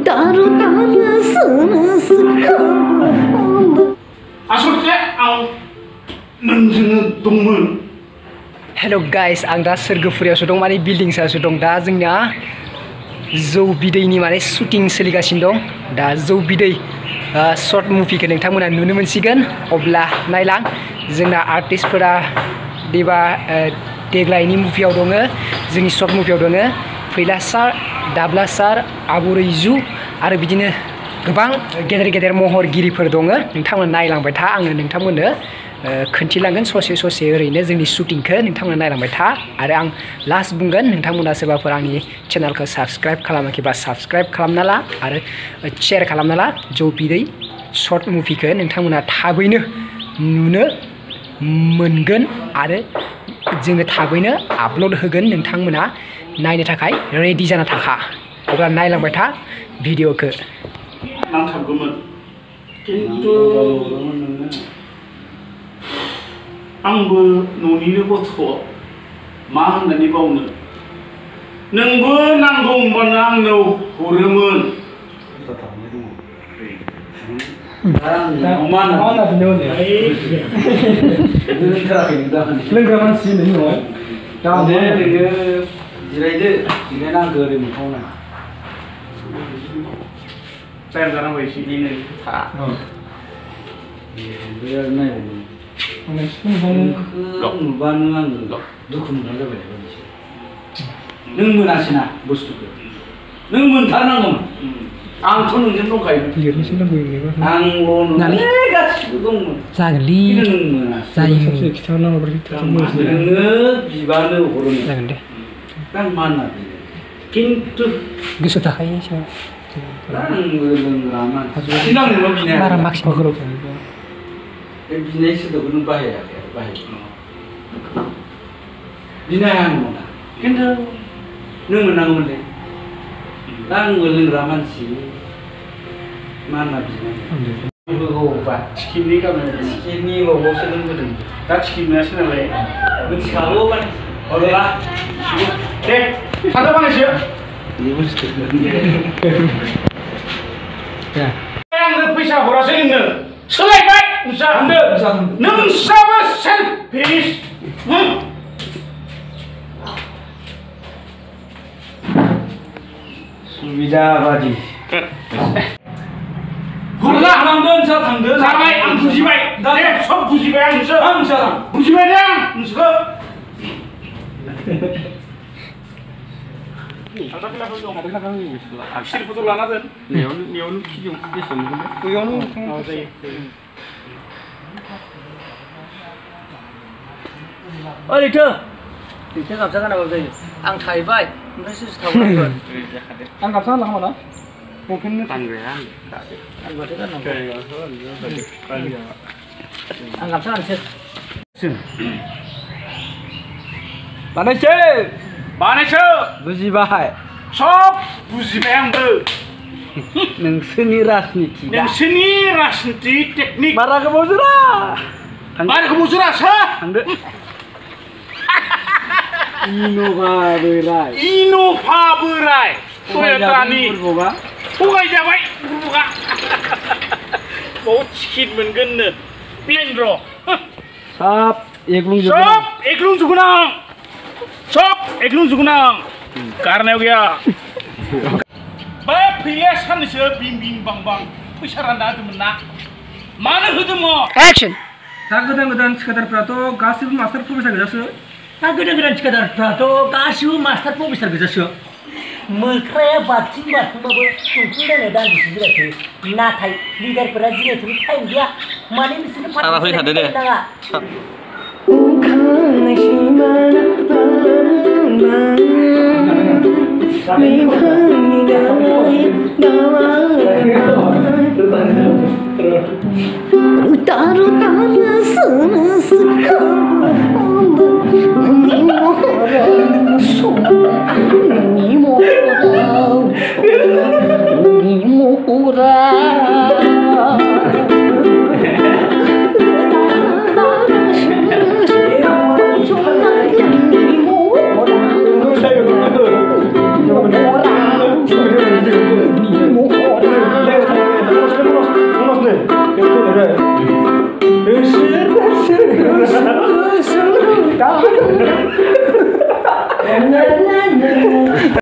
Hello guys, आं दा लवगwfwrयावसो दं माने बिल्डिं सायावसो दं दा जोंना जौ बिदैनि माने शूटिं सोलिगासिनो दं दा जौ बिदै शर्ट मुभिखौ नोंथांमोना नुनो मोनसिगोन अब्ला नायलां जोंना आर्टिस्टफोरा देबा देग्लायनि मुभियाव दङ जोंनि शर्ट मुभियाव दङ फैला सार दाब्ला सार आब' रैजु आरो बिदिनो गोबां गेदेर गेदेर महरगिरिफोर दङ नोंथांमोना नायलांबाय था आङो नोंथांमोननो खोन्थिलांगोन ससे ओरैनो जोंनि शूटिंखौ नोंथांमोना नायलांबाय था आरो आं लास्ट बुंगोन नोंथांमोना सोरबाफोर आंनि चेनेलखौ साबस्क्राइब खालामाखैबा साबस्क्राइब खालामना ला आरो शेयार खालामना ला जौ बिदै शर्ट मुभिखौ नोंथांमोना थाबैनो नुनो मोनगोन आरो जोङो थाबैनो आपल'ड होगोन नोंथांमोना नायनो थाखाय रेडि जाना थाखा अब्ला नायलांबाय था भिडिअखौ नांथाबगौमोन खिन्थु आंबो न'निनो गथ' मा होननानै बावनो नोंबो नांगौ होनबानो आंनो हरोमोन लोंग्रा मानसि जिरायदो जिरायनांगौ ओरै मोनथावना टाइम जानांगौ एसे नुबानो आं दुखु मोननाय जाबाय नों मोनासैना बुस्थुखौ नों मोनथारनांगौमोन आंथ' नोंजों दंखायोमोन आंल' गासिबो दंमोन जागोनलै नों मोनासै नोङो बिबानो हरोमोन जागोन दे आं मा होनना खिन्थु गोसो थाखायो आंबो लोंग्रा मानसि बारा मार्क्स बे बिनाय सोदोबखौ नों बाहायाखै बिनाय आं मोना खिन्थु नों मोननांगौमोनलै दा आंबो लोंग्रा मानसि मा होनना बिनाय टिकेटनि गामियाव टिकेटनि बावबावसो लोंबोदों दा टिकेट मोनासै नालाय मिथिखागौ माने अरला दे थांनो बानायसो आंनो फैसा हरासै नोंनो सोलायबाय नोंस्राबो सेल्फिश सुबिदा बादि हरला हानांगोन नोंस्रा थांदो जाबाय आं बुजिबाय दे सब बुजिबाय आं नोंसोर बुजिबाय दे आं नोंसोरखौ सिरिफोरखौ लाना दोन नेयावनो खिजियावनो बेसेबां मोनगोन बैयावनो जायो ओरैथो गामसा गानाबाबो जायो आं थाहैबाय ओमफ्राय सोरसो थावनांगोन आं गामसा गानला खोमा ना लंपेन्टनो गानग्राया आं गामसा गानसै बानायसो बुजिबाय सब बुजिबाय आंबो नोंसोरनि राजनिति टेकनिक बारा गोबाव जोरा थांदो इन'भा बोराय टयटानि थगायजाबाय बुरबुगा बहुत टिकेट मोनगोननो बेनर सब एग्लुंजोबगोन आं गारनायाव गैया बे फैलाया साननैसो बिं बां बां फैसा रानना होदोंमोन ना मानो होदोंमोन एक्शन दा गोदान थिखादारफ्राथ' गासिबो मास्टार प्रफेसार गोजासो दा गोदान थिखादारफ्राथ' गासिबो मास्टार प्रफेसार गोजासो मोख्राया बाथिंबाबो संख्रिलायनाय दान्दिसे जिरायथो नाथाय लिडारफोरा जिरायथ'नो टाइम गैया माने बिसोरनो फाइनाङा